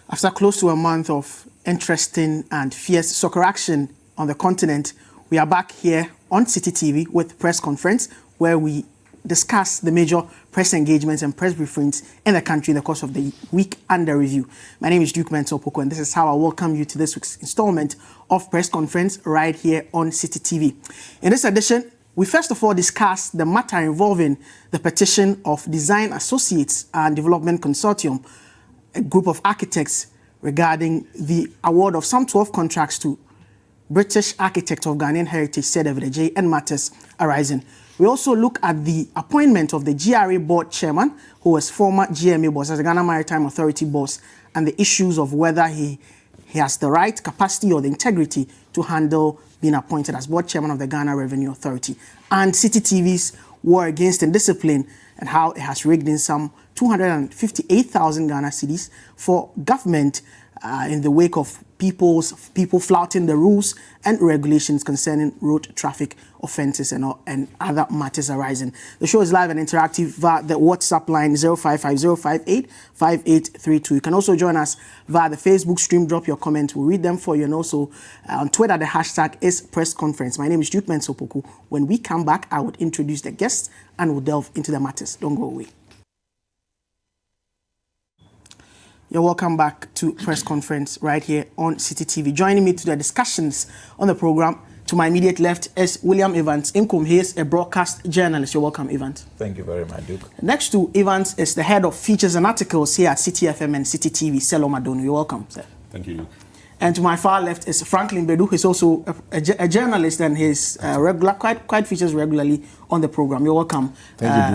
After close to a month of interesting and fierce soccer action on the continent, we are back here on Citi TV with press conference where we discuss the major press engagements and press briefings in the country in the course of the week under review. My name is Mensah Opoku, and this is how I welcome you to this week's installment of press conference right here on Citi TV. In this edition, we first of all discuss the matter involving the petition of Adjaye and Associates and Development Consortium, a group of architects, regarding the award of some 12 contracts to British architect of Ghanaian heritage, Sir Adjaye, and matters arising. We also look at the appointment of the GRA board chairman, who was former GMA boss, as the Ghana Maritime Authority boss, and the issues of whether he has the right capacity or the integrity to handle being appointed as board chairman of the Ghana Revenue Authority, and Citi TV's war against indiscipline and how it has rigged in some 258,000 Ghana cedis for government in the wake of people flouting the rules and regulations concerning road traffic offences and other matters arising. The show is live and interactive via the WhatsApp line 0550585832. You can also join us via the Facebook stream. Drop your comments. We'll read them for you. And also on Twitter, the hashtag is press conference. My name is Mensah Opoku. When we come back, I would introduce the guests and we'll delve into the matters. Don't go away. You're welcome back to press conference right here on Citi TV. Joining me to the discussions on the program, to my immediate left is William Evans-Nkum. He is a broadcast journalist. You're welcome, Evans. Thank you very much, Duke. Next to Evans is the head of features and articles here at Citi FM and Citi TV, Selorm Adonoo. You're welcome, sir. Thank you, Duke. And to my far left is Franklin Badu. He's also a journalist and he's quite features regularly on the program. You're welcome,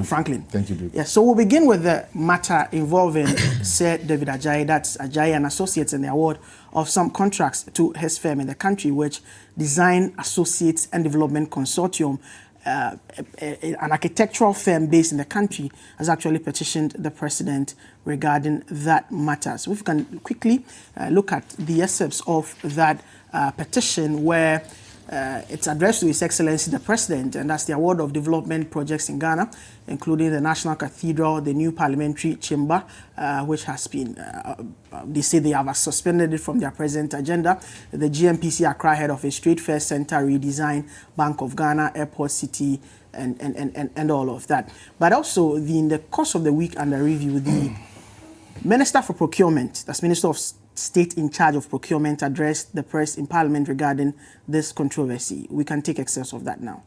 Franklin. Thank you, Duke. Yes, so we'll begin with the matter involving Sir David Adjaye, that's Adjaye and Associates, and the award of some contracts to his firm in the country, which Adjaye Associates and Development Consortium, an architectural firm based in the country, has actually petitioned the president regarding that matter. So if we can quickly look at the excerpts of that petition, where it's addressed to His Excellency the President, and that's the award of development projects in Ghana, including the National Cathedral, the new Parliamentary Chamber, which has been, they say they have suspended it from their present agenda, the GMPC Accra Head Office, Trade Fair Center redesign, Bank of Ghana, Airport City, and all of that. But also, in the course of the week under review, the Minister for Procurement, that's Minister of State in charge of procurement, addressed the press in Parliament regarding this controversy. We can take excess of that now.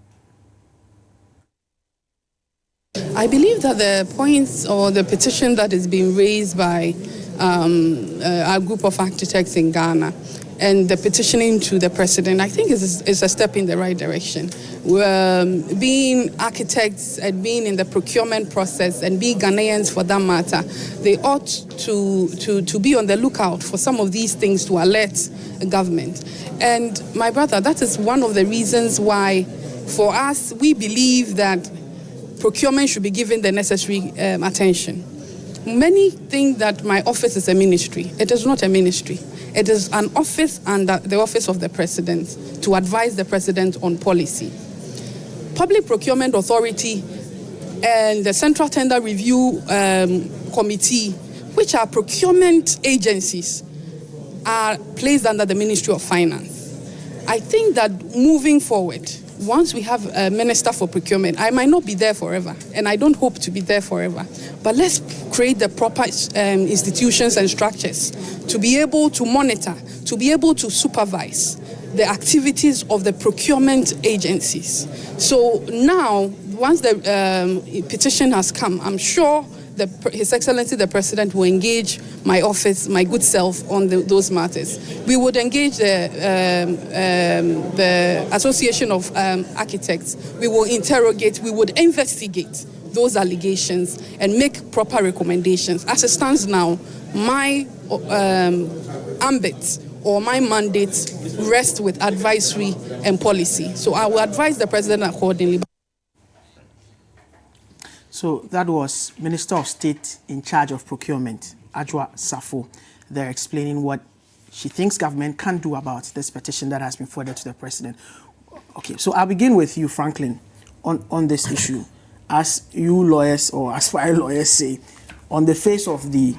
I believe that the points or the petition that is being raised by a group of architects in Ghana and the petitioning to the president, I think is a step in the right direction. Being architects and being in the procurement process and being Ghanaians for that matter, they ought to be on the lookout for some of these things to alert the government. And my brother, that is one of the reasons why for us, we believe that procurement should be given the necessary attention. Many think that my office is a ministry. It is not a ministry. It is an office under the office of the president to advise the president on policy. Public Procurement Authority and the Central Tender Review Committee, which are procurement agencies, are placed under the Ministry of Finance. I think that moving forward, once we have a Minister for Procurement, I might not be there forever, and I don't hope to be there forever, but let's create the proper institutions and structures to be able to monitor, to be able to supervise the activities of the procurement agencies. So now, once the petition has come, I'm sure His Excellency the President will engage my office, my good self, on those matters. We would engage the Association of Architects. We will interrogate, we would investigate those allegations and make proper recommendations. As it stands now, my ambit or my mandate rests with advisory and policy. So I will advise the President accordingly. So that was Minister of State in charge of procurement, Adjaye Safo. They're explaining what she thinks government can do about this petition that has been forwarded to the president. Okay, so I'll begin with you, Franklin, on this issue. As you lawyers, or as far as lawyers say, on the face of the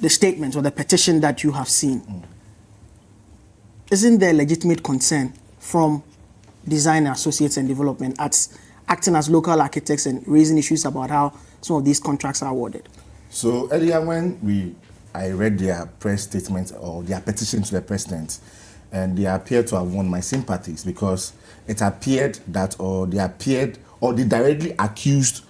the statement or the petition that you have seen, isn't there legitimate concern from Design Associates and Development at acting as local architects and raising issues about how some of these contracts are awarded? So earlier when I read their press statement or their petition to the president, and they appear to have won my sympathies because it appeared that, or they directly accused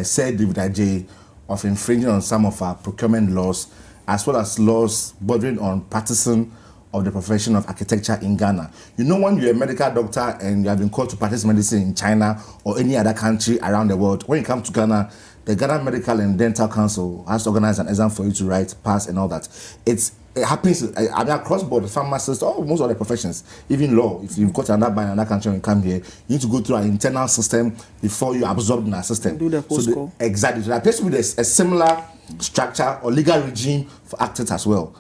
said David Adjaye of infringing on some of our procurement laws, as well as laws bordering on partisan of the profession of architecture in Ghana. You know, when you're a medical doctor and you have been called to practice medicine in China or any other country around the world, when you come to Ghana, the Ghana Medical and Dental Council has to organize an exam for you to write, pass, and all that. It happens, I mean, across board, pharmacists, most of the professions, even law. If you've got another by another country and you come here, you need to go through an internal system before you absorb in our system. Do the post-call. Exactly. So there appears to be a similar structure or legal regime for actors as well.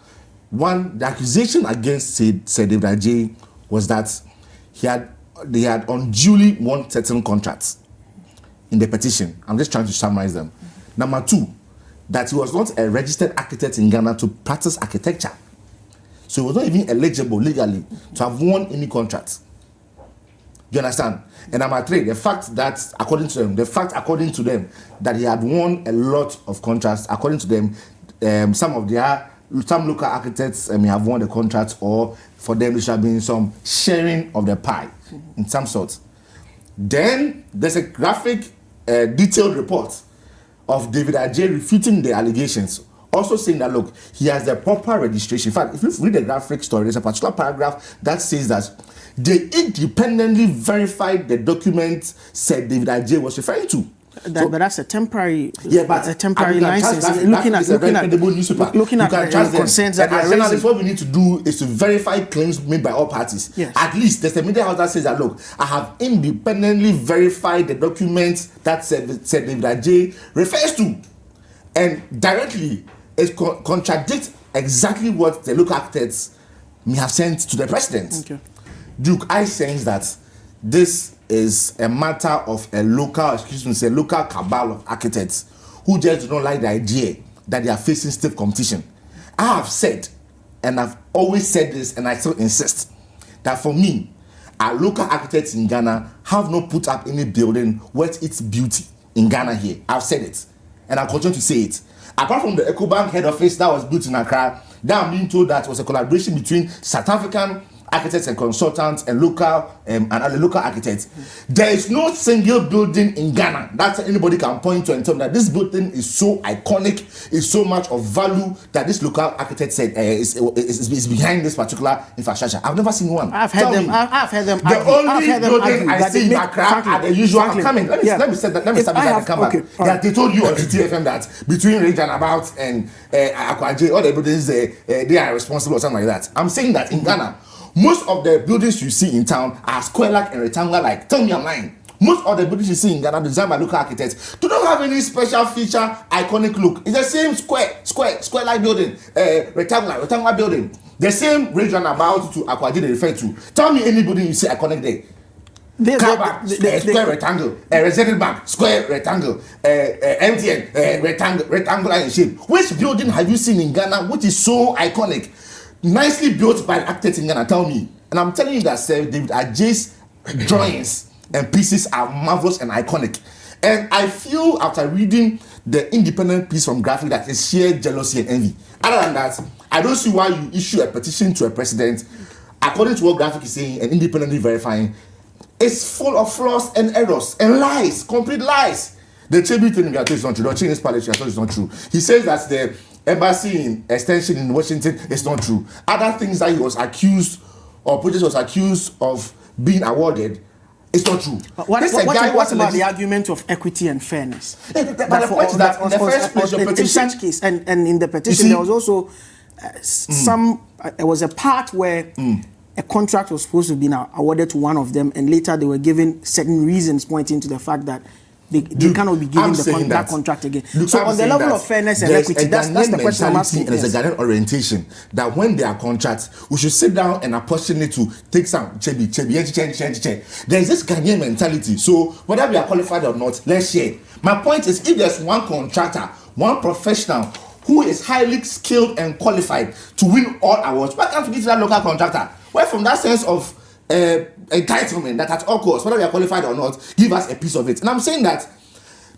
One, the accusation against said David Adjaye was that they had unduly won certain contracts in the petition. I'm just trying to summarize them. Number two, that he was not a registered architect in Ghana to practice architecture. So he was not even eligible legally to have won any contract. You understand? And number three, the fact according to them, that he had won a lot of contracts, according to them, some local architects may have won the contract, or for them there should have been some sharing of the pie in some sort. Then there's a graphic, detailed report of David Adjaye refuting the allegations, also saying that, look, he has the proper registration. In fact, if you read the graphic story, there's a particular paragraph that says that they independently verified the document said David Adjaye was referring to. But that's a temporary, but a temporary license. Looking at the concerns that are raising. What we need to do is to verify claims made by all parties. Yes. At least there's a media house that says that, look, I have independently verified the documents that said David Adjaye refers to, and directly it contradicts exactly what the local architects may have sent to the president. Okay. Duke, I sense that this is a matter of a local cabal of architects who just do not like the idea that they are facing stiff competition. I have said, and I've always said this, and I still insist, that for me, our local architects in Ghana have not put up any building worth its beauty in Ghana here. I've said it, and I'll continue to say it. Apart from the EcoBank head office that was built in Accra, that I'm being told that was a collaboration between South African architects and consultants and local architects. There is no single building in Ghana that anybody can point to and tell me that this building is so iconic, is so much of value that this local architect said is behind this particular infrastructure. I've never seen one. I've heard them The argue. only building I see in Accra are the usual. Let me start that and come back. That they told you on TFM that between Range and About and Adjaye, all the buildings they are responsible or something like that. I'm saying that in Ghana, most of the buildings you see in town are square-like and rectangular-like. Tell me I'm lying. Most of the buildings you see in Ghana designed by local architects do not have any special feature, iconic look. It's the same square-like building, rectangular building. The same range and about to Adjaye they refer to. Tell me any building you see iconic there. Square rectangle, Resident Bank, square rectangle, MTN, rectangular in shape. Which building have you seen in Ghana which is so iconic? Nicely built by architects in Ghana, tell me. And I'm telling you that David Adjaye's drawings and pieces are marvelous and iconic. And I feel after reading the independent piece from Graphic that is sheer jealousy and envy. Other than that, I don't see why you issue a petition to a president, according to what Graphic is saying and independently verifying, it's full of flaws and errors and lies, complete lies. The tribute thing is not true. The Chinese Parliamentary is not true. He says that the embassy in extension in Washington is not true. Other things that he was accused, or projects was accused of being awarded, it's not true. What about the argument of equity and fairness? But the point is that in the first place, your petition... In such case, and in the petition, there was also there was a part where a contract was supposed to be awarded to one of them, and later they were given certain reasons pointing to the fact that they cannot be given that contract again. So on the level of fairness and equity, that's the question I'm asking. There's a Ghanaian orientation that when there are contracts, we should sit down and apportion it to take some chebi. There's this Ghanaian mentality. So whether we are qualified or not, let's share. My point is, if there's one contractor, one professional who is highly skilled and qualified to win all awards, why can't we give that local contractor? Where from that sense of entitlement that at all costs, whether we are qualified or not, give us a piece of it. And I'm saying that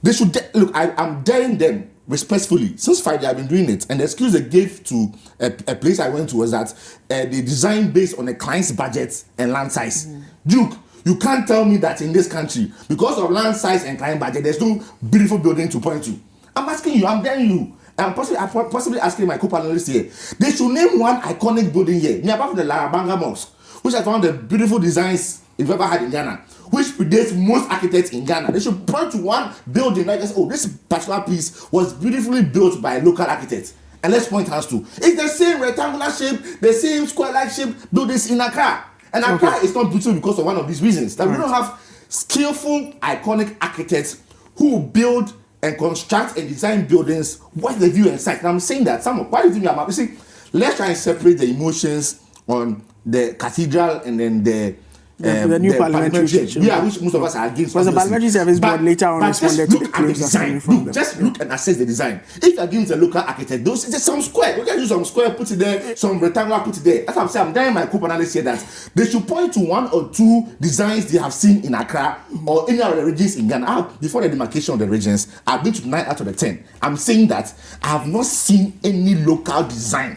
they should look. I'm daring them respectfully. Since Friday, I've been doing it, and the excuse they gave to a place I went to was that they design based on a client's budget and land size. Duke, you can't tell me that in this country, because of land size and client budget, there's no beautiful building to point to. I'm asking you. I'm daring you. I'm possibly asking my co-panelists here. They should name one iconic building here, apart from the Larabanga Mosque, which is one of the beautiful designs you've ever had in Ghana, which predates most architects in Ghana. They should point to one building like this. Oh, this particular piece was beautifully built by a local architect. And let's point hands to. It's the same rectangular shape, the same square-like shape buildings in Accra. And Accra is not beautiful because of one of these reasons. That we don't have skillful, iconic architects who build and construct and design buildings with the view and sight. And I'm saying that why do you think I'm up? You see, let's try and separate the emotions on the cathedral and then the new parliamentary church. Yeah, which most of us are against. Because the parliamentary service board later on responded to the claims that coming from them. Just look and assess the design. If you're against a local architect, those just some square. We can use some square, put it there, some rectangular, put it there. That's what I'm saying. I'm daring my co-panelists here that they should point to one or two designs they have seen in Accra or any other regions in Ghana. Before the demarcation of the regions, I've been to 9 out of the 10. I'm saying that I have not seen any local design.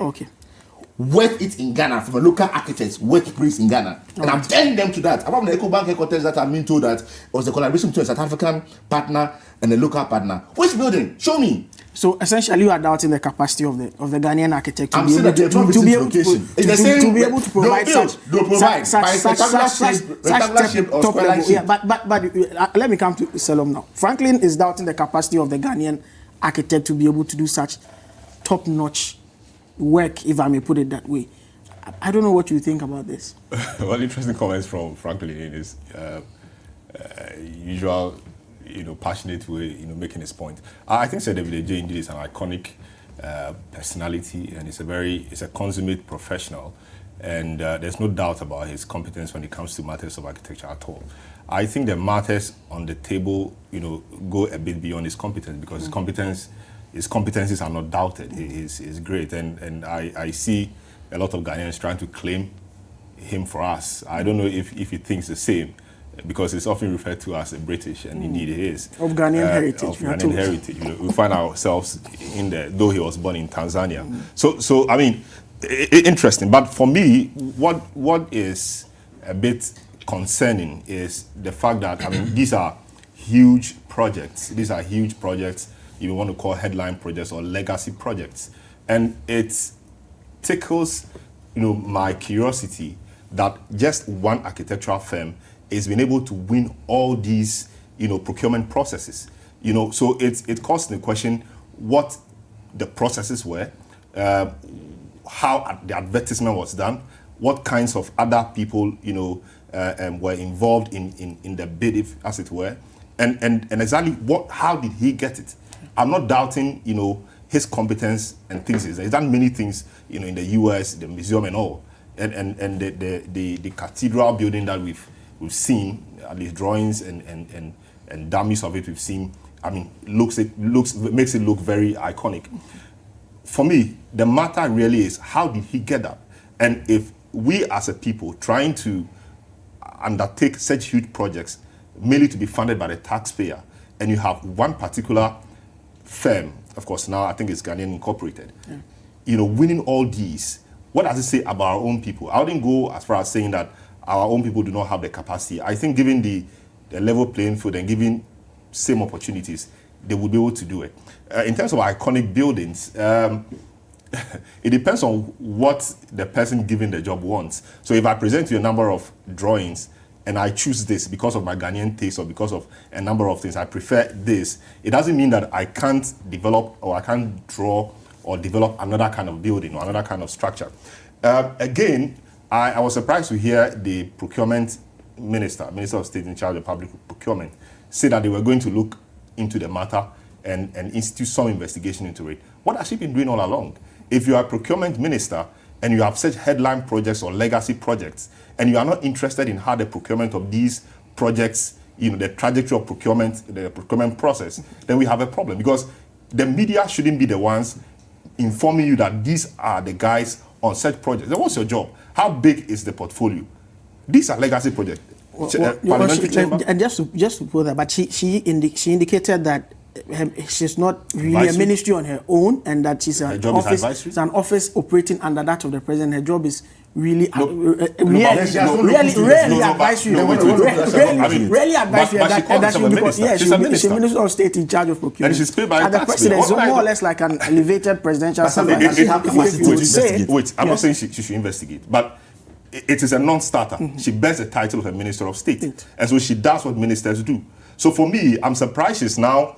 Worth it in Ghana from a local architect, workplace in Ghana. And I'm telling them to that. Apart from the EcoBank headquarters that I'm being told that it was a collaboration between a South African partner and a local partner. Which building? Show me. So essentially you are doubting the capacity of the Ghanaian architect to be able to provide such top level. Yeah, but let me come to Selorm now. Franklin is doubting the capacity of the Ghanaian architect to be able to do such top-notch work, if I may put it that way. I don't know what you think about this. Well, interesting comments from Franklin in his usual, passionate way, making his point. I think Sir David Adjaye indeed is an iconic personality, and it's a consummate professional, and there's no doubt about his competence when it comes to matters of architecture at all. I think the matters on the table, go a bit beyond his competence, because his competencies are not doubted. He's great, and I see a lot of Ghanaians trying to claim him for us. I don't know if he thinks the same, because it's often referred to as a British, and indeed he is. Of Ghanaian heritage. Of Ghanaian heritage. We find ourselves in there, though he was born in Tanzania. So I mean, interesting. But for me, what is a bit concerning is the fact that, these are huge projects. You want to call headline projects or legacy projects. And it tickles, my curiosity that just one architectural firm is being able to win all these, procurement processes. So it calls into question what the processes were, how the advertisement was done, what kinds of other people, were involved in the bid, as it were, and exactly how did he get it? I'm not doubting, his competence and things. He's done many things, in the US, the museum and all, and the cathedral building that we've seen, at least drawings and dummies of it we've seen. Makes it look very iconic. For me, the matter really is, how did he get that? And if we as a people trying to undertake such huge projects merely to be funded by the taxpayer, and you have one particular firm, of course now I think it's Ghanaian Incorporated, winning all these, what does it say about our own people? I wouldn't go as far as saying that our own people do not have the capacity. I think given the level playing field and given same opportunities, they would be able to do it. In terms of iconic buildings, it depends on what the person given the job wants. So if I present you a number of drawings and I choose this because of my Ghanaian taste or because of a number of things, I prefer this, it doesn't mean that I can't develop or I can't draw or develop another kind of building or another kind of structure. Again, I was surprised to hear the procurement Minister of State in charge of public procurement, say that they were going to look into the matter and institute some investigation into it. What has she been doing all along? If you are a procurement minister and you have such headline projects or legacy projects, and you are not interested in how the procurement of these projects, the trajectory of procurement, the procurement process, then we have a problem, because the media shouldn't be the ones informing you that these are the guys on such projects. Then what's your job? How big is the portfolio? These are legacy projects. Parliamentary chamber. And just to put that, but she indicated that she's not really advisory. A ministry on her own, and that she's an office. It's an office operating under that of the president. Her job is really rarely advisory. Rarely advisory. She's a minister of state in charge of procurement. And she's paid by the president. It's more or less like an elevated presidential servant. Wait, I'm not saying she should investigate, but it is a non-starter. She bears the title of a minister of state, and so she does what ministers do. So for me, I'm surprised she's now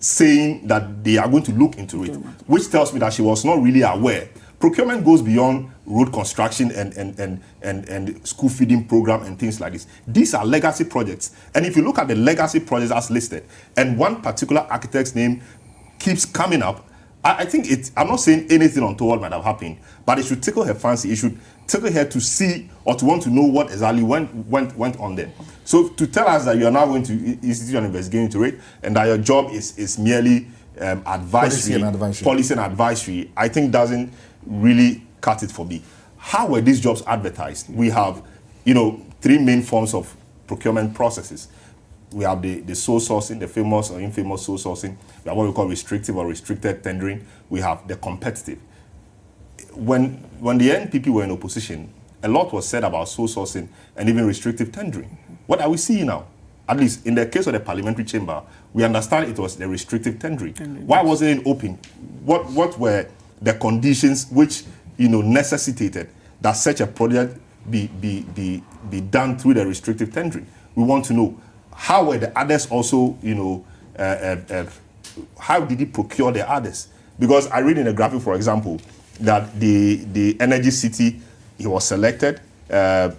saying that they are going to look into it, which tells me that she was not really aware. Procurement goes beyond road construction and school feeding program and things like this. These are legacy projects. And if you look at the legacy projects as listed, and one particular architect's name keeps coming up, I think I'm not saying anything untoward might have happened, but it should tickle her fancy. It should tickle her to see or to want to know what exactly went on there. So to tell us that you are now going to institute an investigation into it and that your job is merely advisory, policy and advisory, I think doesn't really cut it for me. How were these jobs advertised? We have, three main forms of procurement processes. We have the sole sourcing, the famous or infamous sole sourcing. We have what we call restrictive or restricted tendering. We have the competitive. When the NPP were in opposition, a lot was said about sole sourcing and even restrictive tendering. What are we seeing now? At least in the case of the parliamentary chamber, we understand it was the restrictive tendering. Why wasn't it open? What were the conditions which necessitated that such a project be done through the restrictive tendering? We want to know. How were the others also, how did he procure the others? Because I read in the graphic, for example, that the Energy City, he was selected. The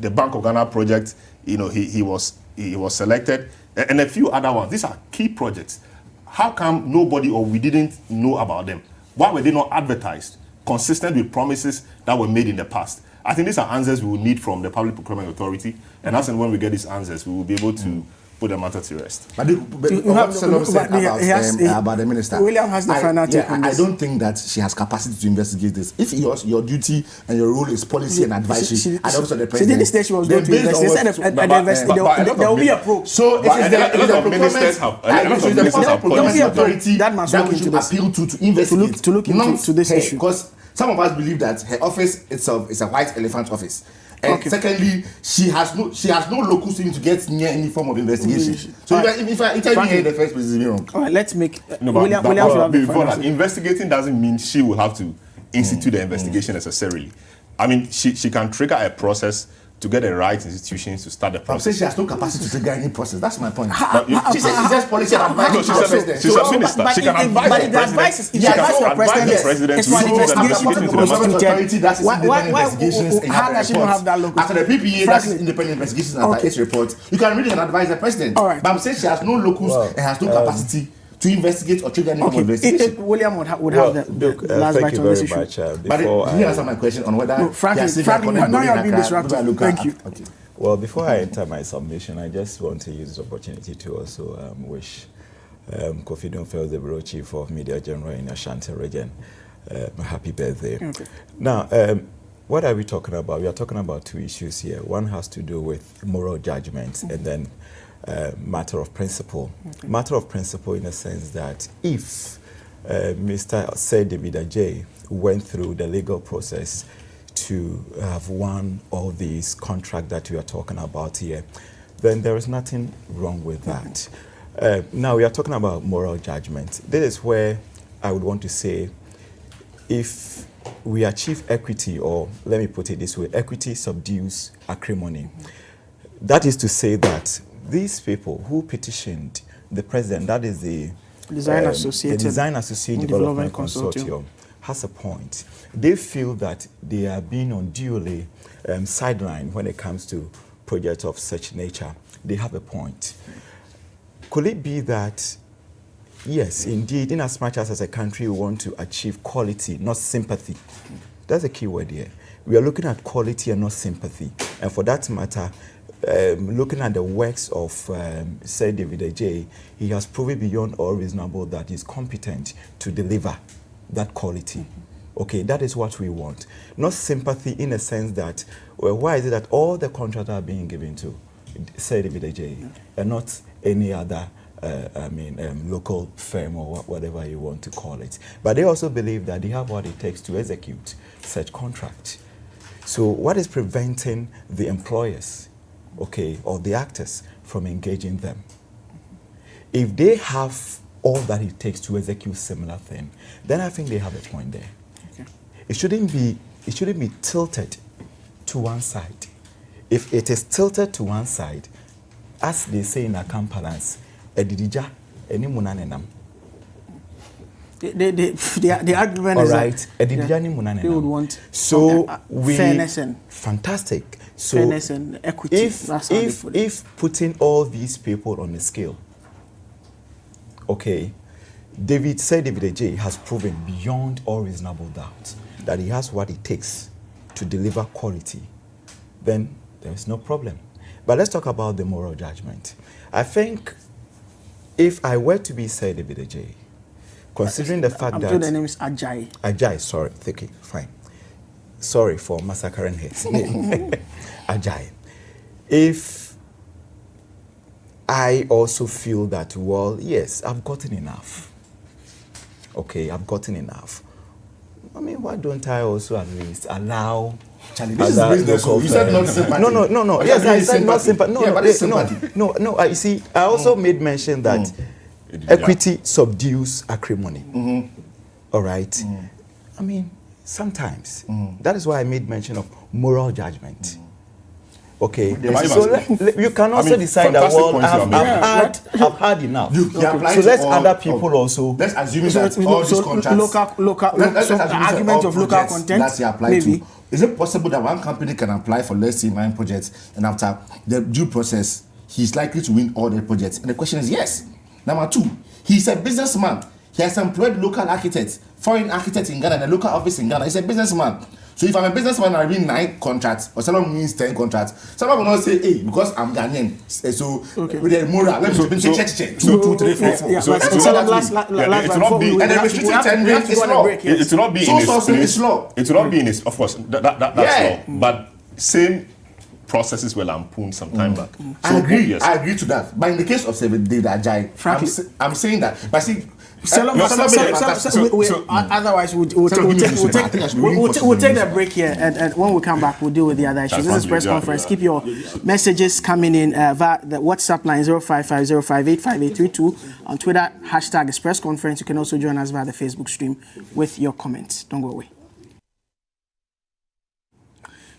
Bank of Ghana project, he was selected, and a few other ones. These are key projects. How come nobody or we didn't know about them? Why were they not advertised, consistent with promises that were made in the past? I think these are answers we will need from the Public Procurement Authority, and as and when we get these answers, we will be able to put the matter to rest. But what Selorm said about the minister, William has the final take on this. I don't think that she has capacity to investigate this. If your duty and your role is policy and advisory, and also the president, she didn't say she was going to investigate. There will be a probe. So it is the procurement authority that must appeal to investigate, to look into this issue. Because some of us believe that her office itself is a white elephant office. And secondly, she has no locus to get near any form of investigation. So if I interview her in the first place, it's wrong. All right, let's make William before that. Investigating doesn't mean she will have to institute the investigation necessarily. I mean, she can trigger a process to get the right institutions to start the process. I'm saying she has no capacity to trigger any process. That's my point. She says she's just policy and advice. No, she's a minister. She can advise the president. She can advise the president to do the investigation into the matter. How does she not have that logo? After the PPA, that's independent investigations and its report. You can read it and advise the president. All right. But I'm saying she has no locus and has no capacity to investigate or trigger any form of investigation. William would have the last bite on this issue. But can you answer my question on whether... Frankly, now you are being disruptive. Thank you. Okay. Well, before I enter my submission, I just want to use this opportunity to also wish Kofi Domfel, the Bureau Chief of Media General in Ashanti region, a happy birthday. Okay. Now, what are we talking about? We are talking about two issues here. One has to do with moral judgment and then matter of principle. Matter of principle in the sense that if Mr. David Adjaye went through the legal process to have won all these contracts that we are talking about here, then there is nothing wrong with that. Now we are talking about moral judgment. This is where I would want to say, if we achieve equity, or let me put it this way, equity subdues acrimony. That is to say that these people who petitioned the president, that is the Design Associated Development Consortium, has a point. They feel that they are being unduly sidelined when it comes to projects of such nature. They have a point. Could it be that, yes, indeed, in as much as a country we want to achieve quality, not sympathy? That's a key word here. We are looking at quality and not sympathy. And for that matter, looking at the works of David Adjaye, he has proven beyond all reasonable that he's competent to deliver that quality. Okay, that is what we want. Not sympathy in a sense that, well, why is it that all the contracts are being given to, say, David Adjaye, and not any other, local firm or whatever you want to call it. But they also believe that they have what it takes to execute such contract. So what is preventing the employers, okay, or the actors from engaging them? If they have all that it takes to execute similar thing, then I think they have a point there. It shouldn't be tilted to one side. If it is tilted to one side, as they say in a competence, edidija eni munanenam. The argument is right. That they would want fairness and fantastic. So fairness and equity. If putting all these people on a scale, okay, David Adjaye has proven beyond all reasonable doubt that he has what it takes to deliver quality, then there is no problem. But let's talk about the moral judgment. I think if I were to be David Adjaye, considering the fact that... the name is Adjaye. Adjaye, sorry, okay, fine. Sorry for massacring his name. Adjaye. If I also feel that, well, yes, I've gotten enough. Okay, I've gotten enough. I mean, why don't I also at least allow... Charlie, this is business. You said not sympathy. No. Yes, I said not sympathy. No, yeah, but it's sympathy. No. You see, I also made mention that equity subdues acrimony. All right? I mean, sometimes. That is why I made mention of moral judgment. Okay, so you can also decide that, well, I've had enough. So let's other people also. Let's assume that all these contracts. The argument of local content. That's applied to. Is it possible that one company can apply for, let's say, 9 projects, and after the due process, he's likely to win all the projects? And the question is yes. Number 2, he's a businessman. He has employed local architects, foreign architects in Ghana, and a local office in Ghana. He's a businessman. So if I'm a businessman and I win 9 contracts, or someone wins 10 contracts, someone will not say, hey, because I'm Ghanaian. So with the moral, let me check. 2, 3, 4, 4. So it will not be, and the restricted 10 days is law. It will not be in its law. It will not be in its, of course, that's law. But same processes were lampooned some time back. I agree to that. But in the case of David Adjaye, I'm saying that. But see, otherwise we'll take the break here, and when we come back we'll deal with the other issues. This is press conference. Keep your messages coming in via the WhatsApp line 0550585832. On Twitter, hashtag is press conference. You can also join us via the Facebook stream with your comments. Don't go away.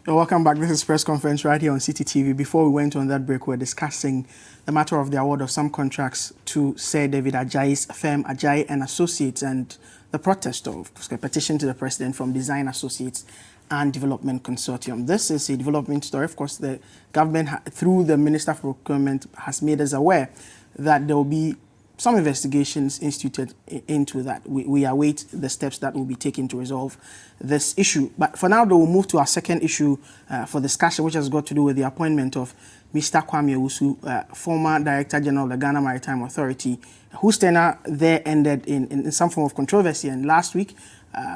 Welcome back. This is press conference right here on Citi TV. Before we went on that break, we were discussing the matter of the award of some contracts to Sir David Adjaye's firm, Adjaye and Associates, and the protest of a petition to the president from Design Associates and Development Consortium. This is a development story. Of course, the government, through the Minister for Procurement, has made us aware that there will be some investigations instituted into that. We await the steps that will be taken to resolve this issue. But for now, though, we'll move to our second issue for discussion, which has got to do with the appointment of Mr. Kwame Owusu, former Director General of the Ghana Maritime Authority, whose tenure there ended in some form of controversy. And last week,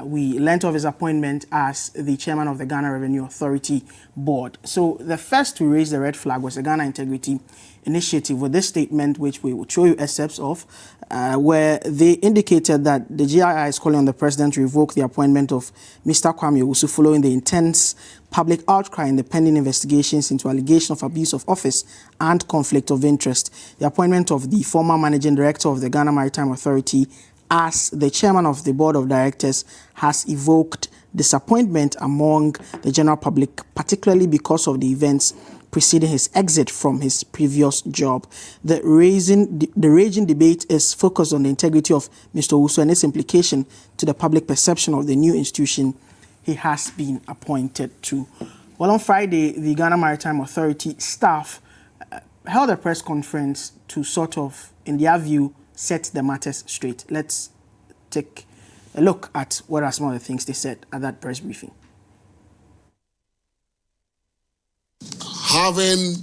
we learnt of his appointment as the chairman of the Ghana Revenue Authority Board. So the first to raise the red flag was the Ghana Integrity Initiative with this statement, which we will show you excerpts of, where they indicated that the GII is calling on the president to revoke the appointment of Mr. Kwame Owusu following the intense public outcry in the pending investigations into allegation of abuse of office and conflict of interest. The appointment of the former managing director of the Ghana Maritime Authority as the chairman of the board of directors has evoked disappointment among the general public, particularly because of the events preceding his exit from his previous job. The raging debate is focused on the integrity of Mr. Owusu and its implication to the public perception of the new institution he has been appointed to. Well, on Friday, the Ghana Maritime Authority staff held a press conference to sort of, in their view, set the matters straight. Let's take a look at what are some of the things they said at that press briefing. Having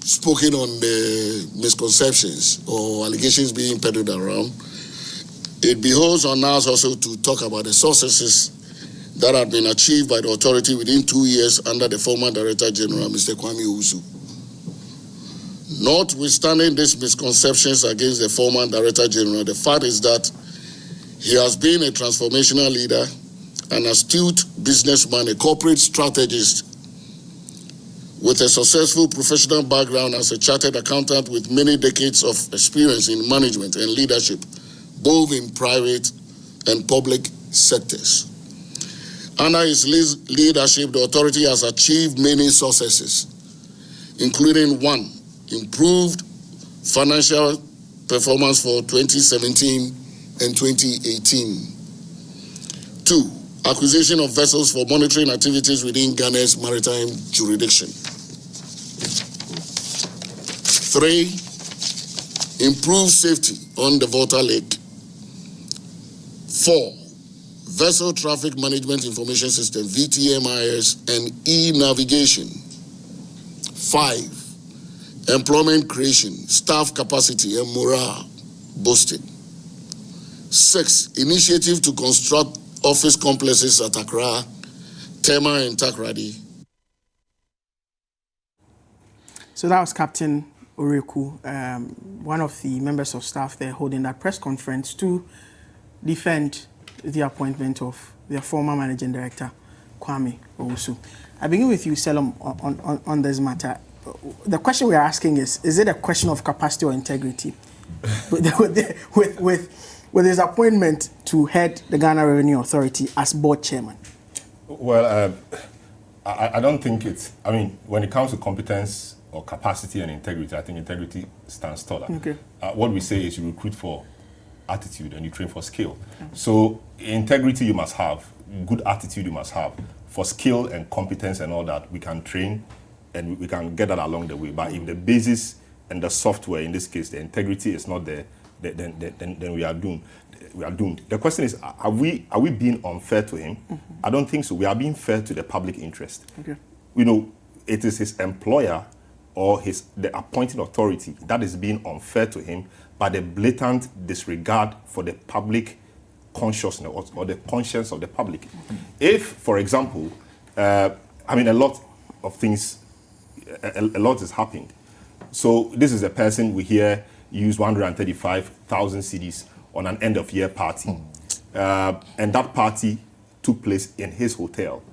spoken on the misconceptions or allegations being peddled around, It behoves on us also to talk about the successes that had been achieved by the authority within 2 years under the former Director General, Mr. Kwame Owusu. Notwithstanding these misconceptions against the former Director General, the fact is that he has been a transformational leader, an astute businessman, a corporate strategist with a successful professional background as a chartered accountant with many decades of experience in management and leadership, both in private and public sectors. Under his leadership, the authority has achieved many successes, including 1, improved financial performance for 2017 and 2018. 2, acquisition of vessels for monitoring activities within Ghana's maritime jurisdiction. 3, improved safety on the Volta Lake. 4, Vessel Traffic Management Information System, VTMIS, and e-navigation. 5, employment creation, staff capacity, and morale boosting. 6, initiative to construct office complexes at Accra, Tema, and Takoradi. So that was Captain Opoku, one of the members of staff there holding that press conference to defend the appointment of their former managing director, Kwame Owusu. I begin with you, Selorm, on this matter. The question we are asking is it a question of capacity or integrity with his appointment to head the Ghana Revenue Authority as board chairman? Well, I don't think it's, I mean, when it comes to competence or capacity and integrity, I think integrity stands taller. Okay. What we say is you recruit for attitude and you train for skill. Okay. So integrity you must have, good attitude you must have. For skill and competence and all that, we can train and we can get that along the way. But if the basis and the software, in this case, the integrity is not there, then we are doomed. We are doomed. The question is, are we being unfair to him? Mm-hmm. I don't think so. We are being fair to the public interest. Okay. You know, it is his employer or the appointing authority that is being unfair to him by the blatant disregard for the public consciousness or the conscience of the public. Mm-hmm. If, for example, I mean, a lot of things, a lot is happening. So this is a person we hear use 135,000 cedis on an end-of-year party. And that party took place in his hotel.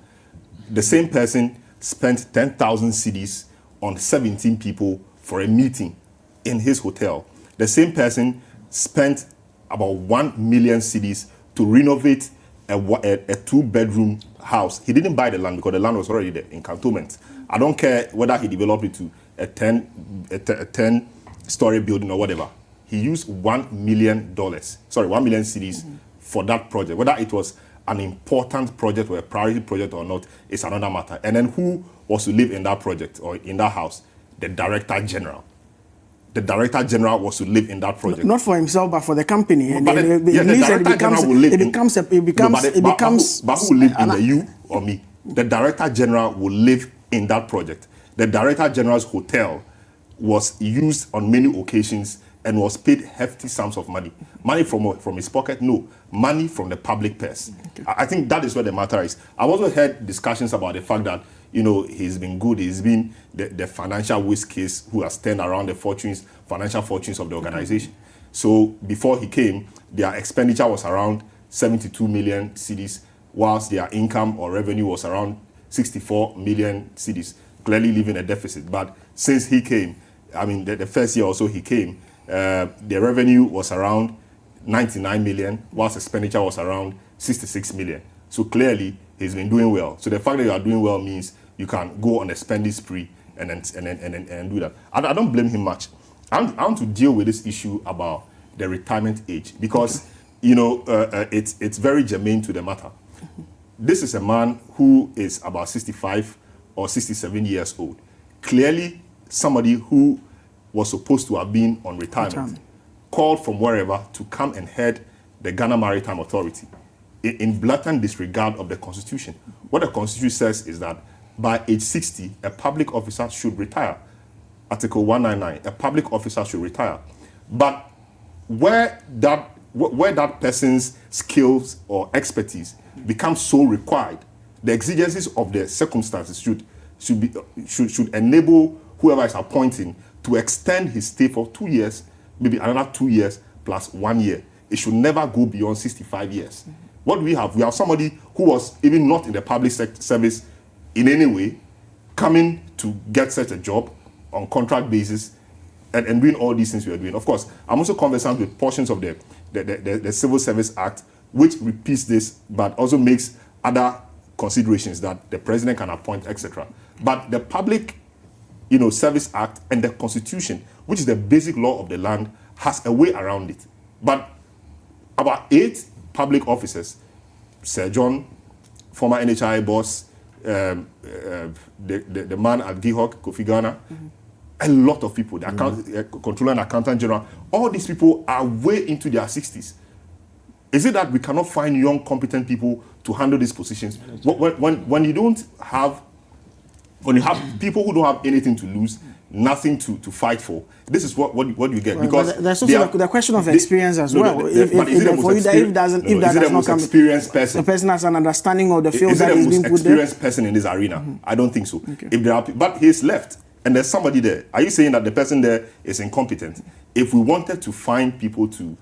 The same person spent 10,000 cedis on 17 people for a meeting in his hotel. The same person spent about 1 million cedis to renovate a two-bedroom house. He didn't buy the land because the land was already there in cantonment. I don't care whether he developed it to a 10-story building or whatever. He used $1 million cedis for that project. Whether it was an important project or a priority project or not is another matter. And then who was to live in that project or in that house? The Director General. The Director General was to live in that project. Not for himself, but for the company. But the Director General will live in... But who will live in the you or me? The Director General will live in that project. The Director General's hotel was used on many occasions and was paid hefty sums of money. Money from his pocket? No. Money from the public purse. Okay. I think that is where the matter is. I've also heard discussions about the fact that, you know, he's been good. He's been the financial whiz case who has turned around the financial fortunes of the organization. So before he came, their expenditure was around 72 million cedis, whilst their income or revenue was around 64 million cedis, clearly leaving a deficit. But since he came, I mean, the first year also he came, the revenue was around 99 million, whilst expenditure was around 66 million. So clearly, he's been doing well. So the fact that you are doing well means you can go on a spending spree and do that. I don't blame him much. I want to deal with this issue about the retirement age because, you know, it's very germane to the matter. This is a man who is about 65 or 67 years old. Clearly, somebody who was supposed to have been on retirement, called from wherever to come and head the Ghana Maritime Authority in blatant disregard of the Constitution. What the Constitution says is that by age 60, a public officer should retire. Article 199, a public officer should retire. But where that where that person's skills or expertise becomes so required, the exigencies of the circumstances should enable whoever is appointing to extend his stay for 2 years, maybe another 2 years plus 1 year. It should never go beyond 65 years. What do we have? We have somebody who was even not in the public service in any way, coming to get such a job on contract basis and doing all these things we are doing. Of course, I'm also conversant with portions of the Civil Service Act, which repeats this, but also makes other considerations that the president can appoint, etc. But the Public Service Act and the Constitution, which is the basic law of the land, has a way around it. But about 8 public officers, Sir John, former NHI boss, the man at GIHOC, Kofi Ghana, a lot of people, the Controller and Accountant General, all these people are way into their 60s. Is it that we cannot find young, competent people to handle these positions? When you don't have, when you have people who don't have anything to lose, nothing to fight for, this is what you get. Because there's also the question of experience as well. If that does not come, experienced person, the person has an understanding of the field that is being put there. Is it the most experienced person in this arena? I don't think so. Okay. If there are, but he's left, and there's somebody there. Are you saying that the person there is incompetent? If we wanted to find people to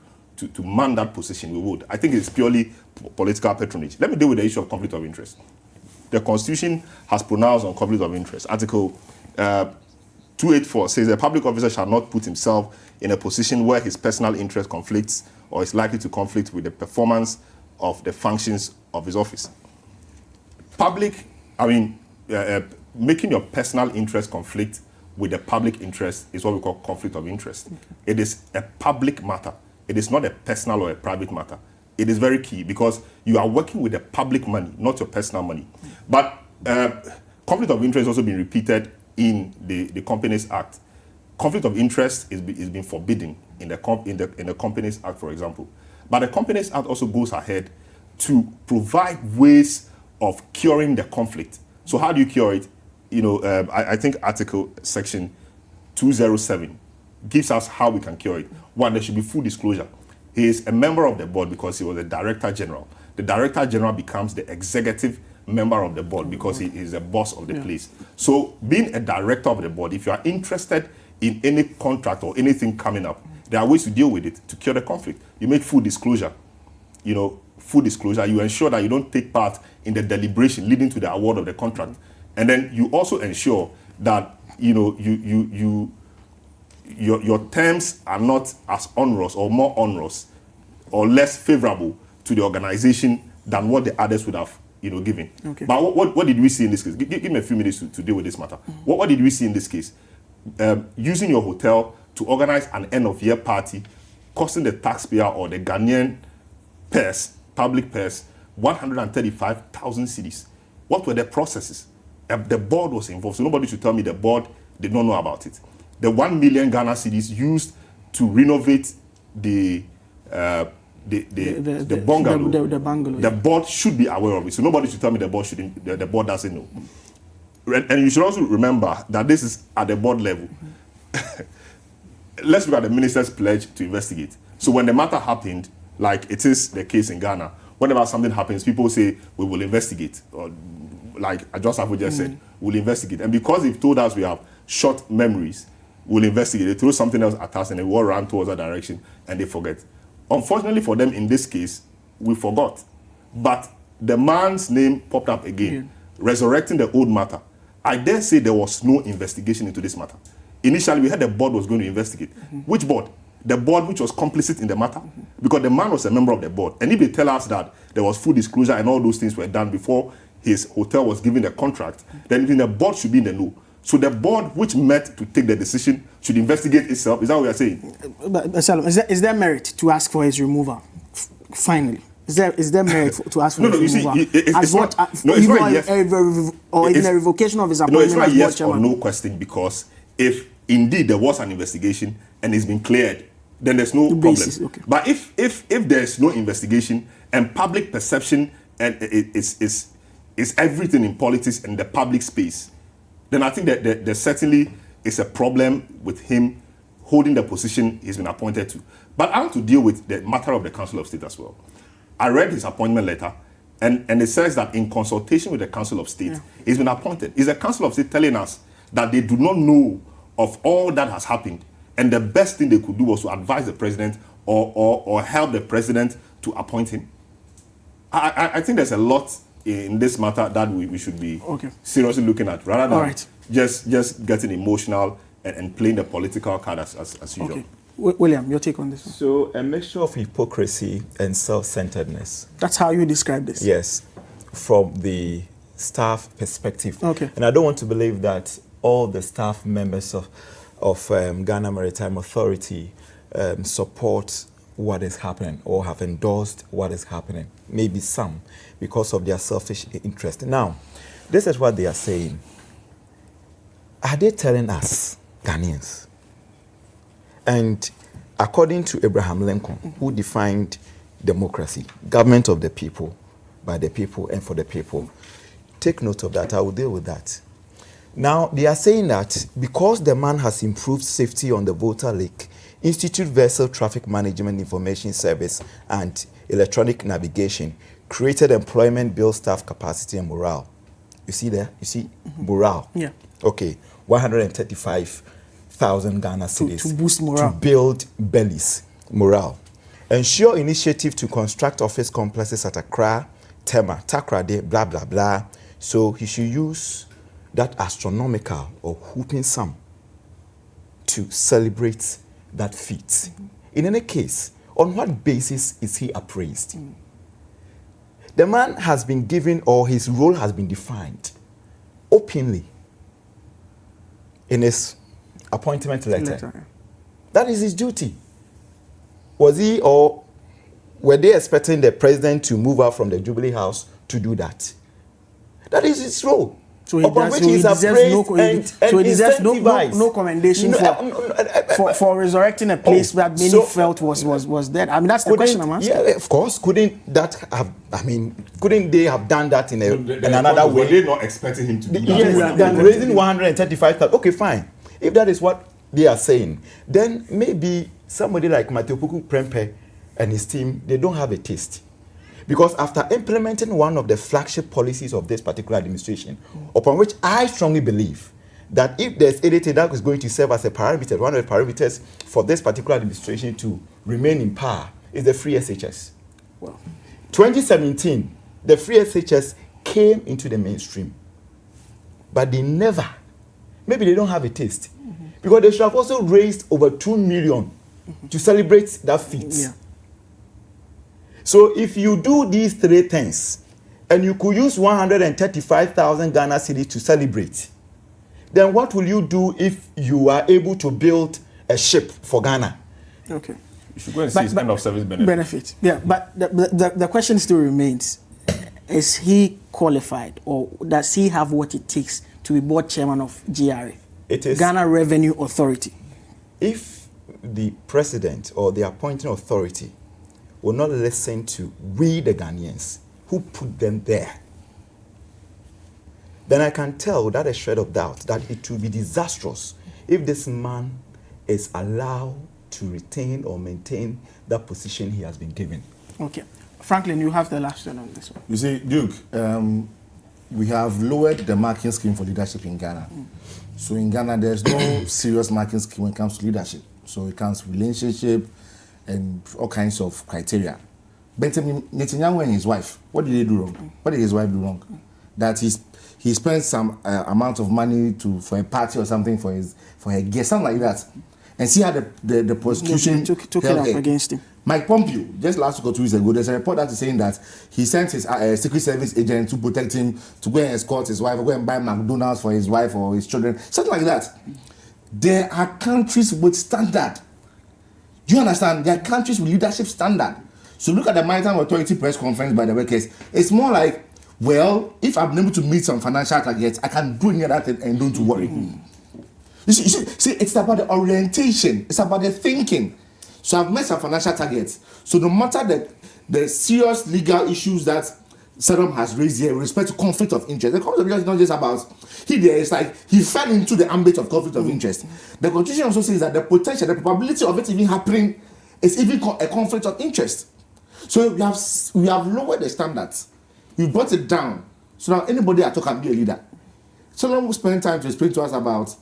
man that position, we would. I think it's purely political patronage. Let me deal with the issue of conflict of interest. The Constitution has pronounced on conflict of interest. Article 284 says a public officer shall not put himself in a position where his personal interest conflicts or is likely to conflict with the performance of the functions of his office. Making your personal interest conflict with the public interest is what we call conflict of interest. Okay. It is a public matter. It is not a personal or a private matter. It is very key because you are working with the public money, not your personal money. But conflict of interest has also been repeated in the Companies Act. Conflict of interest is being forbidden in the Companies Act, for example. But the Companies Act also goes ahead to provide ways of curing the conflict. So how do you cure it? I think Article Section 207 gives us how we can cure it. One, there should be full disclosure. He is a member of the board because he was a Director General. The Director General becomes the executive member of the board because he is the boss of the place. So being a director of the board, if you are interested in any contract or anything coming up, there are ways to deal with it to cure the conflict. You make full disclosure. Full disclosure. You ensure that you don't take part in the deliberation leading to the award of the contract. And then you also ensure that your terms are not as onerous or more onerous or less favorable to the organization than what the others would have given. Okay. But what did we see in this case? Give me a few minutes to deal with this matter. What did we see in this case? Using your hotel to organize an end-of-year party, costing the taxpayer or the Ghanaian purse, public purse, 135,000 cedis. What were the processes? The board was involved, so nobody should tell me the board did not know about it. The 1 million Ghana cedis used to renovate the bungalow. The bungalow. The board should be aware of it, so nobody should tell me the board shouldn't. The board doesn't know. And you should also remember that this is at the board level. Let's look at the minister's pledge to investigate. So when the matter happened, like it is the case in Ghana, whenever something happens, people say we will investigate, or like Adjaye just said, we'll investigate. And because they've told us we have short memories, we'll investigate. They throw something else at us and they will run towards that direction and they forget. Unfortunately for them, in this case, we forgot. But the man's name popped up again, resurrecting the old matter. I dare say there was no investigation into this matter. Initially, we heard the board was going to investigate. Which board? The board which was complicit in the matter? Because the man was a member of the board. And if they tell us that there was full disclosure and all those things were done before his hotel was given the contract, then the board should be in the know. So the board which met to take the decision should investigate itself. Is that what we are saying? But is there merit to ask for his removal? Finally, is there merit to ask for his removal? It's not a revocation of his appointment? No, it's not a yes or no question, because if indeed there was an investigation and it's been cleared, then there's no problem. Okay. But if there's no investigation and public perception and is everything in politics and the public space, then I think that there certainly is a problem with him holding the position he's been appointed to. But I want to deal with the matter of the Council of State as well. I read his appointment letter, and it says that in consultation with the Council of State, he's been appointed. Is the Council of State telling us that they do not know of all that has happened, and the best thing they could do was to advise the president or help the president to appoint him? I think there's a lot in this matter that we should be seriously looking at, rather than just getting emotional and playing the political card as usual. Okay. William, your take on this one? So, a mixture of hypocrisy and self-centeredness. That's how you describe this? Yes, from the staff perspective. Okay. And I don't want to believe that all the staff members of Ghana Maritime Authority support what is happening or have endorsed what is happening. Maybe some, because of their selfish interest. Now, this is what they are saying. Are they telling us, Ghanaians? And according to Abraham Lincoln, who defined democracy, government of the people, by the people and for the people, take note of that. I will deal with that. Now, they are saying that because the man has improved safety on the voter lake, institute vessel traffic management information service and electronic navigation, created employment, build staff capacity and morale. You see there? You see morale? Yeah. Okay. 135,000 Ghana cedis to boost morale. To build bellies, morale. Ensure initiative to construct office complexes at Accra, Tema, Takrade, blah, blah, blah. So he should use that astronomical or whooping sum to celebrate that feat. In any case, on what basis is he appraised? The man has been given, or his role has been defined openly in his appointment letter. That is his duty. Was he, or were they expecting the president to move out from the Jubilee House to do that? That is his role. So he deserves no commendation for resurrecting a place that many felt was dead. I mean, that's the question I'm asking. Yeah, of course. Couldn't they have done that in another way? Were they not expecting him to do that? Yes, than raising 135,000. Okay, fine. If that is what they are saying, then maybe somebody like Mensah Opoku Prempeh and his team, they don't have a taste. Because after implementing one of the flagship policies of this particular administration, upon which I strongly believe that if there's anything that is going to serve as a parameter, one of the parameters for this particular administration to remain in power is the free SHS. Well, 2017, the free SHS came into the mainstream. But they never, maybe they don't have a taste. Because they should have also raised over 2 million to celebrate that feat. Yeah. So if you do these three things, and you could use 135,000 Ghana cedis to celebrate, then what will you do if you are able to build a ship for Ghana? Okay. You should go and see his end of service benefit. Yeah, but the question still remains. Is he qualified, or does he have what it takes to be board chairman of GRA? It is Ghana Revenue Authority. If the president or the appointing authority will not listen to we the Ghanaians who put them there, then I can tell without a shred of doubt that it will be disastrous if this man is allowed to retain or maintain that position he has been given. Okay. Franklin, you have the last one on this one. You see, Duke, we have lowered the marking scheme for leadership in Ghana. So in Ghana, there's no serious marking scheme when it comes to leadership. So it comes to relationship and all kinds of criteria. Benjamin Netanyahu and his wife, what did they do wrong? What did his wife do wrong? That he spent some amount of money for a party or something for her guest, something like that. And see how the prosecution took it up against him. Mike Pompeo, just last week or 2 weeks ago, there's a report that is saying that he sent his Secret Service agent to protect him, to go and escort his wife, or go and buy McDonald's for his wife or his children, something like that. There are countries with standard. Do you understand? There are countries with leadership standard. So look at the Maritime Authority press conference by the workers. It's more like, well, if I'm able to meet some financial targets, I can do any other thing and don't worry. You see, it's about the orientation. It's about the thinking. So I've met some financial targets. So no matter the serious legal issues that Selorm has raised here with respect to conflict of interest. The conflict of interest is not just about it's like he fell into the ambit of conflict of interest. The Constitution also says that the potential, the probability of it even happening is even a conflict of interest. So we have lowered the standards. We brought it down. So now anybody at all can be a leader. Selorm will spend time to explain to us about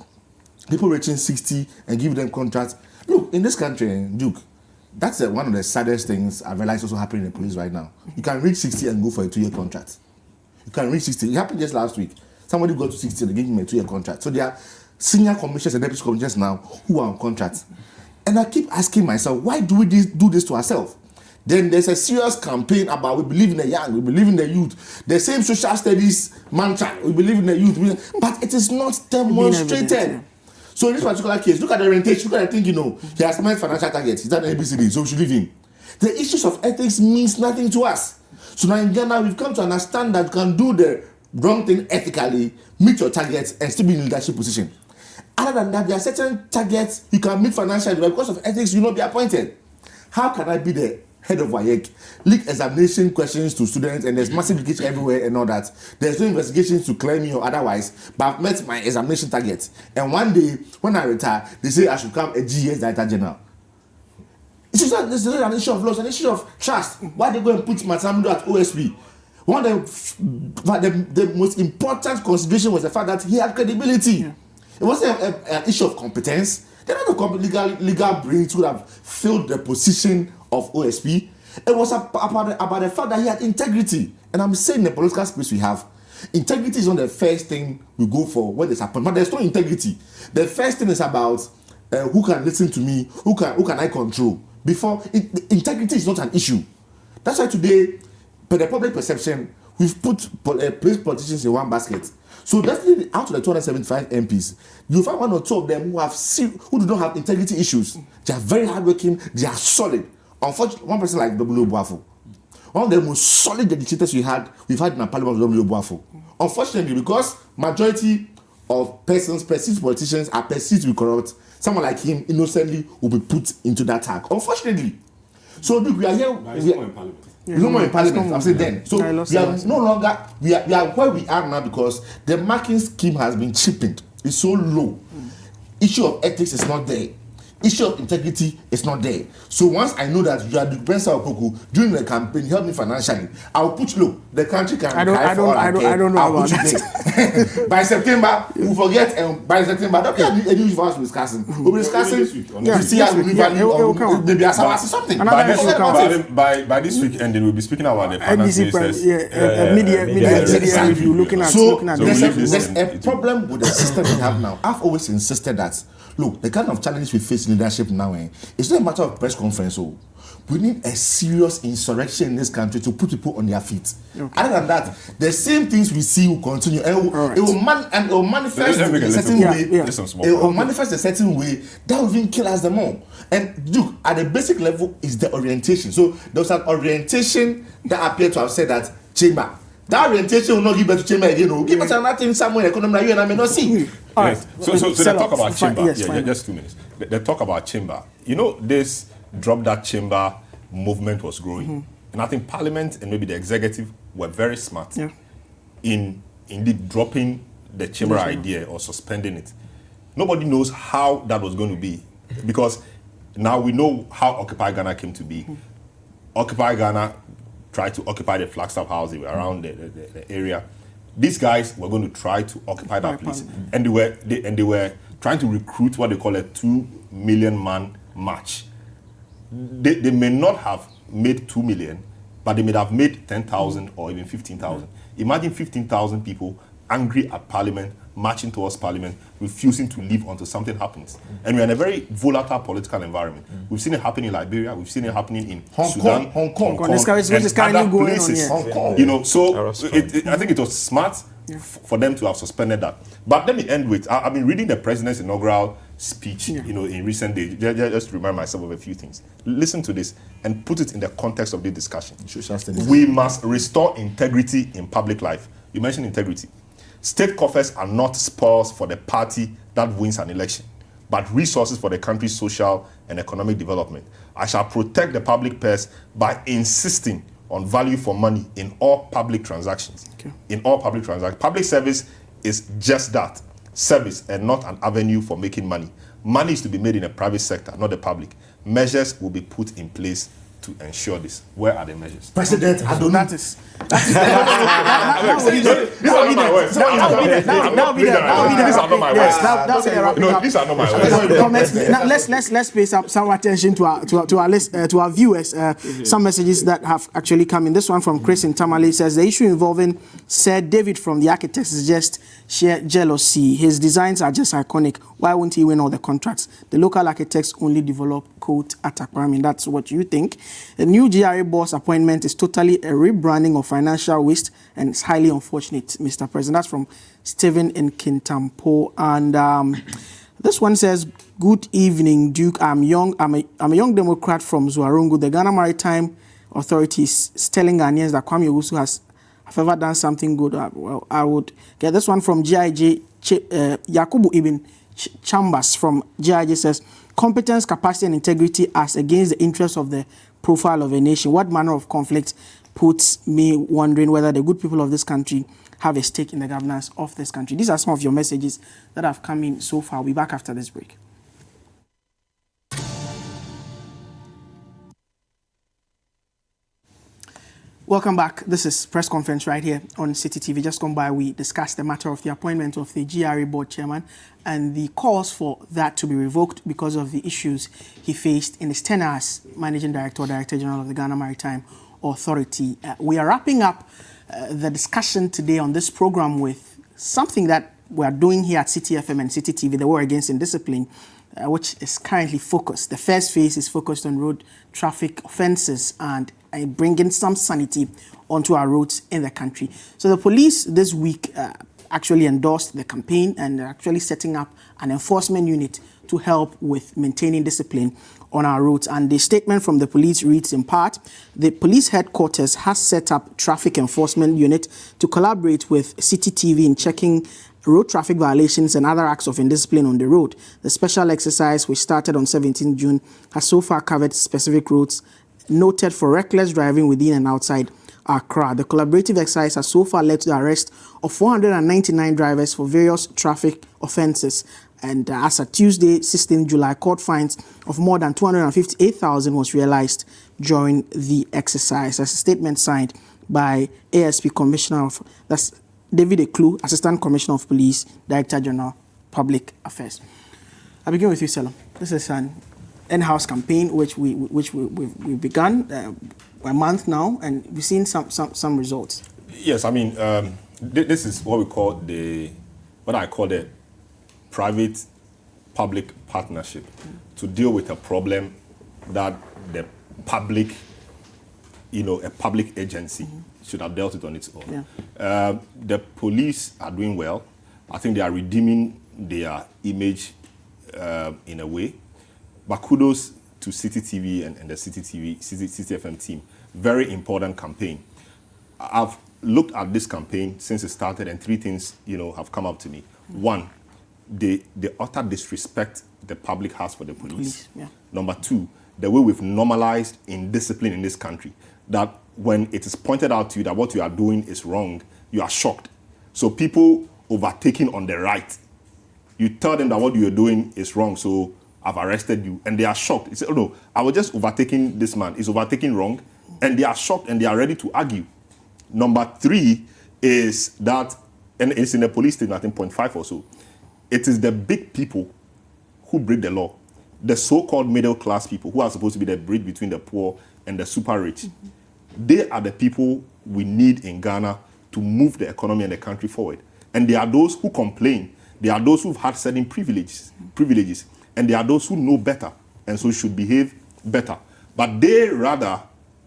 people reaching 60 and give them contracts. Look, in this country, Duke, that's one of the saddest things I've realized also happening in the police right now. You can reach 60 and go for a 2-year contract. You can reach 60. It happened just last week. Somebody got to 60 and they gave him a 2-year contract. So there are senior commissioners and deputy commissioners now who are on contracts. And I keep asking myself, why do we do this to ourselves? Then there's a serious campaign about we believe in the young, we believe in the youth. The same social studies mantra, we believe in the youth. But it is not demonstrated. So in this particular case, look at the orientation, look at the thing, he has met financial targets, he's done ABCD, so we should leave him. The issues of ethics means nothing to us. So now in Ghana, we've come to understand that you can do the wrong thing ethically, meet your targets, and still be in leadership position. Other than that, there are certain targets you can meet financially, but because of ethics, you will not be appointed. How can I be the head of WAEC, leak examination questions to students, and there's massive leakage everywhere and all that? There's no investigations to claim me or otherwise, but I've met my examination targets. And one day, when I retire, they say I should become a GS Director General. This is an issue of law, it's an issue of trust. Why they go and put Matsamdo at OSP? One of the most important consideration was the fact that he had credibility. Yeah. It wasn't an issue of competence. There are no legal brains who have filled the position of OSP. It was about the fact that he had integrity. And I'm saying in the political space we have, integrity is not the first thing we go for when there's appointment. But there's no integrity. The first thing is about who can listen to me, who can I control. Before, integrity is not an issue. That's why today, per the public perception, we've placed politicians in one basket. So definitely, out of the 275 MPs, you'll find one or two of them who do not have integrity issues. They are very hardworking, they are solid. Unfortunately, one person like W. Boafo, one of the most solid dedicated we've had in our parliament, W. Boafo. Unfortunately, because majority of perceived politicians are perceived to be corrupt, someone like him innocently will be put into that tag. Unfortunately. So look, we are here. We are no more in parliament. I'm saying then. So we are no longer we are where we are now because the marking scheme has been cheapened. It's so low. Issue of ethics is not there. Issue of integrity is not there. So once I know that you are the Mensah Opoku during the campaign, help me financially, I'll put the country can I don't know about that. By September, we'll forget, and by September, don't be a news for us discussing. We'll be discussing to see how we maybe as something. By this week ending, we'll be speaking about the finance ministers. Media review, looking at there's a problem with the system we have now. I've always insisted that, look, the kind of challenges we face in leadership now, it's not a matter of press conference. We need a serious insurrection in this country to put people on their feet. Okay. Other than that, the same things we see will continue. And it will manifest in a certain way. It will manifest a certain way that will even kill us the more. And look, at the basic level is the orientation. So there was an orientation that appeared to have said that chamber. That orientation will not give birth to chamber again. Give us another thing somewhere in the economy that you and I may not see. Yes. So they talk about chamber. Just 2 minutes. They talk about chamber. This drop that chamber movement was growing. And I think Parliament and maybe the executive were very smart in indeed dropping the chamber idea or suspending it. Nobody knows how that was going to be because now we know how Occupy Ghana came to be. Occupy Ghana tried to occupy the Flagstaff House around the area. These guys were going to try to occupy that place, and they were trying to recruit what they call a 2 million man march. They may not have made 2 million, but they may have made 10,000 or even 15,000. Imagine 15,000 people angry at Parliament, marching towards Parliament, refusing to leave until something happens. And we're in a very volatile political environment. We've seen it happening in Liberia. We've seen it happening in Sudan, Hong Kong, and other places. So I think it was smart for them to have suspended that. But let me end with, I've been reading the president's inaugural speech, in recent days, just to remind myself of a few things. Listen to this and put it in the context of the discussion. We must restore integrity in public life. You mentioned integrity. State coffers are not spoils for the party that wins an election, but resources for the country's social and economic development. I shall protect the public purse by insisting on value for money in all public transactions. Okay. In all public transactions. Public service is just that, service, and not an avenue for making money. Money is to be made in the private sector, not the public. Measures will be put in place to ensure this. Where are the measures? President Adonoo. These are not my words. These are not my words. Let's pay some attention to our viewers. Some messages that have actually come in. This one from Chris in Tamale says the issue involving Sir David from the architects is just sheer jealousy. His designs are just iconic. Why won't he win all the contracts? The local architects only develop code at Accra. I mean, that's what you think. The new GRA boss appointment is totally a rebranding of financial waste, and it's highly unfortunate, Mr. President. That's from Stephen in Kintampo. And this one says, good evening, Duke. I'm a young Democrat from Zuarungu. The Ghana Maritime Authority is telling Ghanaians that Kwame Owusu has ever done something good. Well, I would get this one from GIJ. Yakubu Ibn Chambers from GIJ says, competence, capacity, and integrity as against the interests of the profile of a nation. What manner of conflict puts me wondering whether the good people of this country have a stake in the governance of this country? These are some of your messages that have come in so far. We'll be back after this break. Welcome back. This is press conference right here on Citi TV. Just gone by, we discussed the matter of the appointment of the GRA board chairman and the calls for that to be revoked because of the issues he faced in his tenure as managing director or director general of the Ghana Maritime Authority. We are wrapping up the discussion today on this program with something that we are doing here at Citi FM and Citi TV, the War Against Indiscipline, which is currently focused. The first phase is focused on road traffic offences and bringing some sanity onto our roads in the country. So the police this week actually endorsed the campaign and are actually setting up an enforcement unit to help with maintaining discipline on our roads. And the statement from the police reads in part, the police headquarters has set up traffic enforcement unit to collaborate with Citi TV in checking road traffic violations and other acts of indiscipline on the road. The special exercise, which started on 17 June, has so far covered specific roads noted for reckless driving within and outside Accra. The collaborative exercise has so far led to the arrest of 499 drivers for various traffic offences. And as of Tuesday, 16 July, court fines of more than 258,000 was realized during the exercise. As a statement signed by ASP Commissioner of, that's David Eklu, Assistant Commissioner of Police, Director General, Public Affairs. I begin with you, Selorm. This is an in-house campaign which we've begun a month now, and we've seen some results. Yes, I mean, this is what we call what I call the private-public partnership to deal with a problem that the public, a public agency should have dealt with on its own. Yeah. The police are doing well. I think they are redeeming their image in a way. But kudos to Citi TV and the Citi FM team. Very important campaign. I've looked at this campaign since it started, and three things, have come up to me. One, the utter disrespect the public has for the police. Yeah. Number two, the way we've normalized indiscipline in this country. That when it is pointed out to you that what you are doing is wrong, you are shocked. So people overtaking on the right, you tell them that what you're doing is wrong, so I've arrested you, and they are shocked. They say, oh no, I was just overtaking this man. Is overtaking wrong? And they are shocked and they are ready to argue. Number three is that, and it's in the police statement, I think 0.5 or so, it is the big people who break the law. The so-called middle class people who are supposed to be the bridge between the poor and the super rich. They are the people we need in Ghana to move the economy and the country forward. And there are those who complain. There are those who've had certain privileges. And there are those who know better and so should behave better. But they rather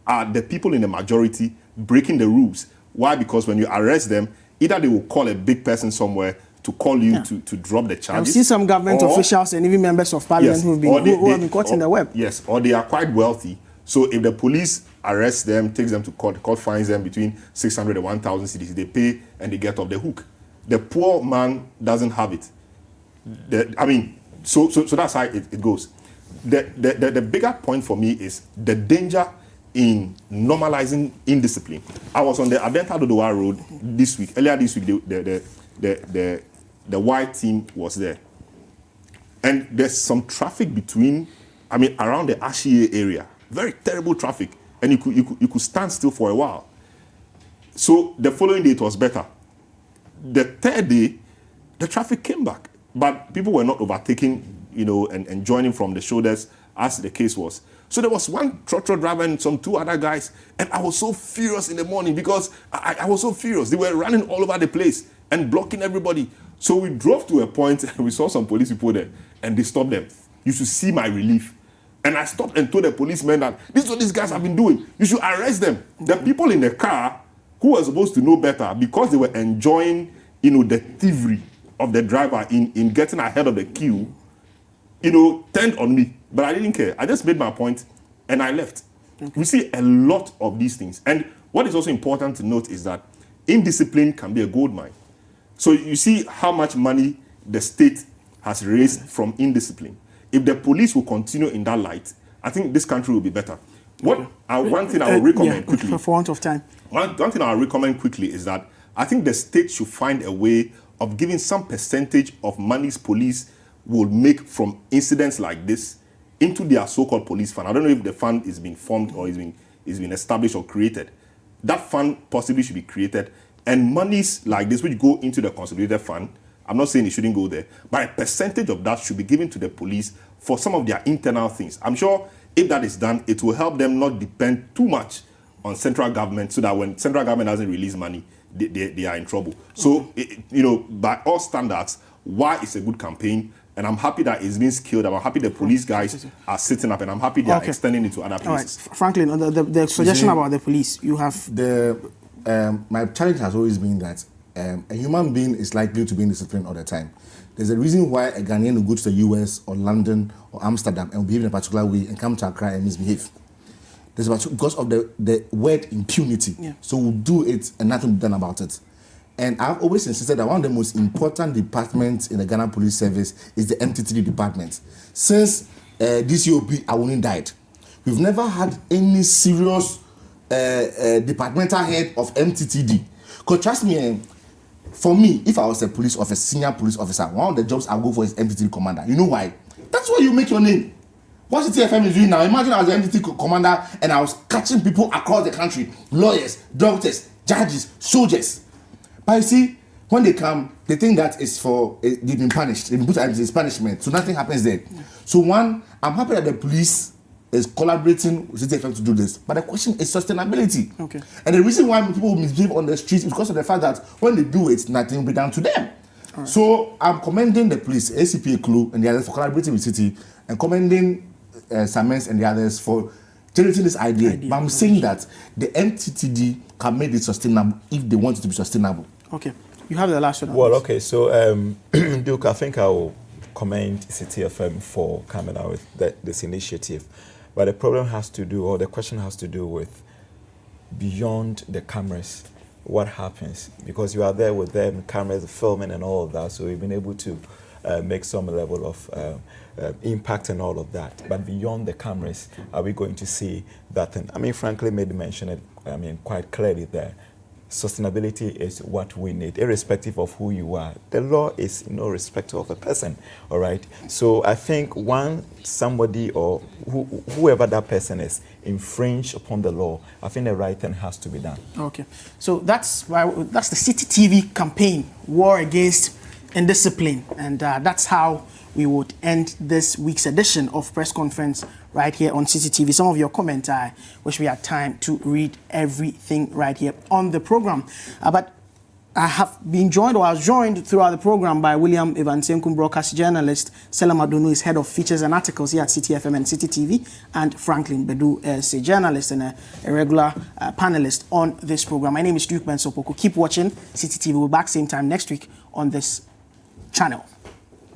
are the people in the majority breaking the rules. Why? Because when you arrest them, either they will call a big person somewhere to call you to drop the charges. I've seen some government officials and even members of parliament who have been caught in the web. Yes, or they are quite wealthy. So if the police arrests them, takes them to court, the court fines them between 600 and 1,000 cedis, they pay and they get off the hook. The poor man doesn't have it. So that's how it goes. The bigger point for me is the danger in normalizing indiscipline. I was on the Adenta Dodowa Road this week. Earlier this week, the white team was there. And there's some traffic between, around the Ashie area. Very terrible traffic. And you could stand still for a while. So the following day, it was better. The third day, the traffic came back. But people were not overtaking, and joining from the shoulders as the case was. So there was one trotro driver and some two other guys. And I was so furious in the morning because I was so furious. They were running all over the place and blocking everybody. So we drove to a point and we saw some police people there and they stopped them. You should see my relief. And I stopped and told the policemen that this is what these guys have been doing. You should arrest them. The people in the car who were supposed to know better because they were enjoying, the thievery of the driver in getting ahead of the queue, turned on me. But I didn't care. I just made my point and I left. Okay. We see a lot of these things. And what is also important to note is that indiscipline can be a gold mine. So you see how much money the state has raised from indiscipline. If the police will continue in that light, I think this country will be better. One thing I will recommend quickly. For want of time. One thing I will recommend quickly is that I think the state should find a way of giving some percentage of monies police will make from incidents like this into their so-called police fund. I don't know if the fund is being formed or is being established or created. That fund possibly should be created, and monies like this which go into the consolidated fund, I'm not saying it shouldn't go there, but a percentage of that should be given to the police for some of their internal things. I'm sure if that is done, it will help them not depend too much on central government, so that when central government doesn't release money, they are in trouble. So, by all standards, why it's a good campaign. And I'm happy that it's been scaled up. I'm happy the police guys are sitting up, and I'm happy they are extending it to other places. All right. Franklin, the suggestion about the police, you have... My challenge has always been that a human being is likely to be indisciplined all the time. There's a reason why a Ghanaian will go to the US or London or Amsterdam and behave in a particular way and come to Accra and misbehave. Because of the word impunity. Yeah. So we'll do it and nothing will be done about it. And I've always insisted that one of the most important departments in the Ghana Police Service is the MTTD department. Since DCOP Awuni died, we've never had any serious departmental head of MTTD. Because trust me, for me, if I was a police officer, senior police officer, one of the jobs I'll go for is MTTD commander. You know why? That's where you make your name. What Citi FM is doing now, imagine I was an MTTD commander and I was catching people across the country, lawyers, doctors, judges, soldiers. But you see, when they come, they think that it's they've been punished. They've been put as punishment, so nothing happens there. Yeah. So I'm happy that the police is collaborating with Citi FM to do this. But the question is sustainability. Okay. And the reason why people misbehave on the streets is because of the fact that when they do it, nothing will be done to them. Right. So I'm commending the police, ACP Eklu and the others for collaborating with Citi, and commending Samens and the others for generating this idea. But I'm saying that the MTTD can make it sustainable if they want it to be sustainable. Okay. You have the last one. Well, okay. So, Duke, I think I will commend Citi FM for coming out with this initiative. But the problem has to do, or the question has to do with beyond the cameras, what happens? Because you are there with them, cameras, filming and all of that. So we've been able to make some level of impact and all of that. But beyond the cameras, are we going to see that thing? I mean, frankly, made mention it, quite clearly there. Sustainability is what we need, irrespective of who you are. The law is no respect of a person, all right? So I think somebody or whoever that person is infringe upon the law, I think the right thing has to be done. Okay, so that's the Citi TV campaign, War Against Indiscipline, and that's how we would end this week's edition of Press Conference right here on Citi TV. Some of your comments, I wish we had time to read everything right here on the program. But I was joined throughout the program by William Evans-Nkum, broadcast journalist. Selorm Adonoo is head of features and articles here at Citi FM and Citi TV. And Franklin Badu is a journalist and a regular panelist on this program. My name is Mensah Opoku. Keep watching Citi TV. We'll be back same time next week on this channel.